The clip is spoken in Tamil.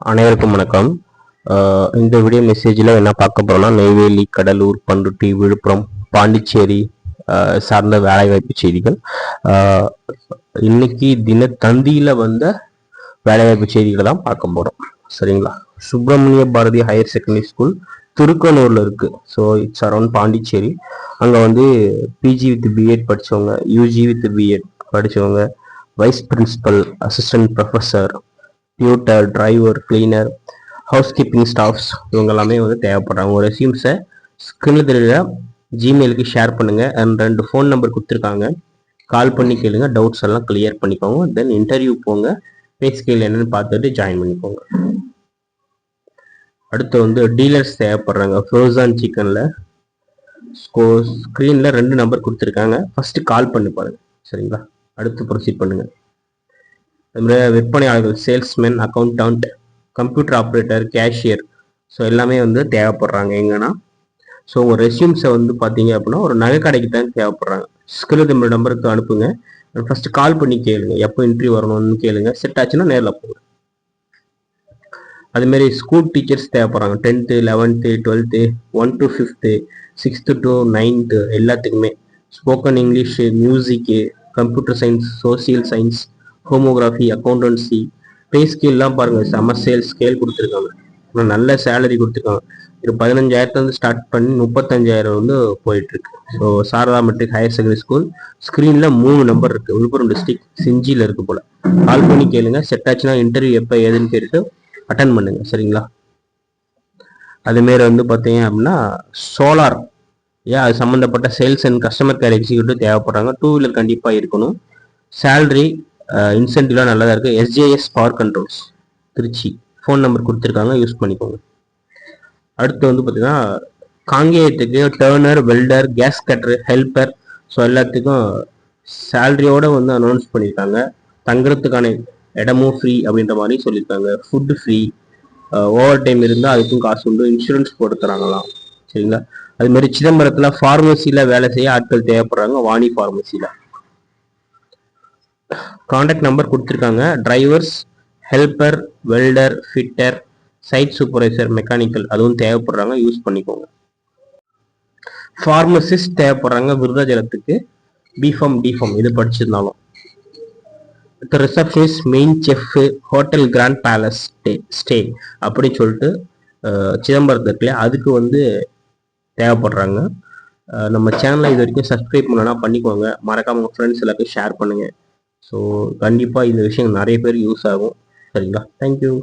அனைவருக்கும் வணக்கம். இந்த வீடியோ மெசேஜில் என்ன பார்க்க போகிறோம்னா, நெய்வேலி, கடலூர், பண்ருட்டி, விழுப்புரம், பாண்டிச்சேரி சார்ந்த வேலைவாய்ப்பு செய்திகள். இன்னைக்கு தினத்தந்தியில் வந்த வேலைவாய்ப்பு செய்திகளை தான் பார்க்க போகிறோம். சரிங்களா? Subramania Bharathi higher secondary school திருக்கனூரில் இருக்குது. So it's around Pondicherry. அங்கே வந்து பிஜி வித் பிஎட் படித்தவங்க, யூஜி வித் பிஎட் படித்தவங்க, vice principal, assistant professor, tutor, driver, cleaner, housekeeping staffs இவங்க எல்லாமே வந்து தேவைப்படுறாங்க. ஒரு ரெஸ்யூம்ஸை ஸ்கிரீனில் தெரியல ஜிமெயிலுக்கு ஷேர் பண்ணுங்கள். அண்ட் 2 ஃபோன் நம்பர் கொடுத்துருக்காங்க. கால் பண்ணி கேளுங்க, டவுட்ஸ் எல்லாம் கிளியர் பண்ணிக்கோங்க. தென் இன்டர்வியூ போங்க, பே ஸ்கேல் என்னன்னு பார்த்துட்டு ஜாயின் பண்ணிக்கோங்க. அடுத்து வந்து டீலர்ஸ் தேவைப்படுறாங்க. ஃப்ரோசன் சிக்கனில் ஸ்க்ரீனில் 2 நம்பர் கொடுத்துருக்காங்க. ஃபஸ்ட்டு கால் பண்ணி பாருங்க. சரிங்களா? அடுத்து ப்ரொசீட் பண்ணுங்கள். அதுமாதிரி விற்பனையாளர்கள், salesman, accountant, computer operator, cashier, so எல்லாமே வந்து தேவைப்படுறாங்க. எங்கன்னா ஸோ உங்கள் ரெஸ்யூம்ஸை வந்து பார்த்தீங்க அப்படின்னா ஒரு நகை கடைக்கு தான் தேவைப்படுறாங்க. ஸ்கிரீன் நம்பருக்கு அனுப்புங்க. ஃபஸ்ட்டு கால் பண்ணி கேளுங்க, எப்போ இன்டர்வியூ வரணும்னு கேளுங்க. செட் ஆச்சுன்னா நேரில் போங்க. அதுமாரி ஸ்கூல் டீச்சர்ஸ் தேவைப்படுறாங்க. 10th, 11th, 12th, 1 to 5th, 6th to 9th எல்லாத்துக்குமே. Spoken English, music, computer science, social science, ஹோமோகிராஃபி, அக்கௌண்டன்சி, பே ஸ்கேல்லாம் பாருங்கள், செம ஸ்கேல் கொடுத்துருக்காங்க. ஆனால் நல்ல சேலரி கொடுத்துருக்காங்க. இது 15,000 ஸ்டார்ட் பண்ணி 35,000 வந்து போயிட்டுருக்கு. So Sharada matric higher secondary school ஸ்க்ரீனில் 3 நம்பர் இருக்குது. விழுப்புரம் டிஸ்ட்ரிக்ட் செஞ்சியில் இருக்குது போல். கால் பண்ணி கேளுங்க. செட் ஆச்சுன்னா இன்டர்வியூ எப்போ ஏதுன்னு கேட்டுட்டு அட்டன் பண்ணுங்கள். சரிங்களா? அதுமாரி வந்து பார்த்தீங்க அப்படின்னா சோலார் அது சம்மந்தப்பட்ட sales and customer care executive தேவைப்படுறாங்க. 2 வீலர் கண்டிப்பாக இருக்கணும். சேலரி இன்சென்டிவ்லாம் நல்லதாக இருக்குது. SJS power controls Trichy, phone number கொடுத்துருக்காங்க, யூஸ் பண்ணிக்கோங்க. அடுத்து வந்து பார்த்தீங்கன்னா காங்கேயத்துக்கு turner, welder, gas cutter, helper, so எல்லாத்துக்கும் சேலரியோடு வந்து அனௌன்ஸ் பண்ணியிருக்காங்க. தங்குறதுக்கான இடமும் ஃப்ரீ அப்படின்ற மாதிரி சொல்லியிருக்காங்க. ஃபுட்டு ஃப்ரீ, ஓவர் டைம் இருந்தால் அதுக்கும் காசு உண்டு, இன்சூரன்ஸ் போட்டு தராங்களாம். சரிங்களா? அதுமாரி சிதம்பரத்தில் ஃபார்மசியில் வேலை செய்ய ஆட்கள் தேவைப்படுறாங்க. வாணி ஃபார்மசியில். கான்டாக்ட் நம்பர் கொடுத்துருக்காங்க. Drivers, helper, welder, fitter, site supervisor, mechanical அதுவும் தேவைப்படுறாங்க, யூஸ் பண்ணிக்கோங்க. ஃபார்மசிஸ்ட் தேவைப்படுறாங்க. விருதாச்சலத்துக்கு பிஃபார்ம், டிஃபார்ம் இது படிச்சிருந்தாலும். Receptionist, main chef, hotel grand palace stay அப்படின்னு சொல்லிட்டு சிதம்பரத்துக்குள்ள அதுக்கு வந்து தேவைப்படுறாங்க. நம்ம சேனலை இது வரைக்கும் சப்ஸ்கிரைப் பண்ணனா பண்ணிக்கோங்க. மறக்காம உங்கள் ஃப்ரெண்ட்ஸ் எல்லாருக்கும் ஷேர் பண்ணுங்கள். ஸோ கண்டிப்பாக இந்த விஷயம் நிறைய பேர் யூஸ் ஆகும். சரிங்களா? தேங்க்யூ.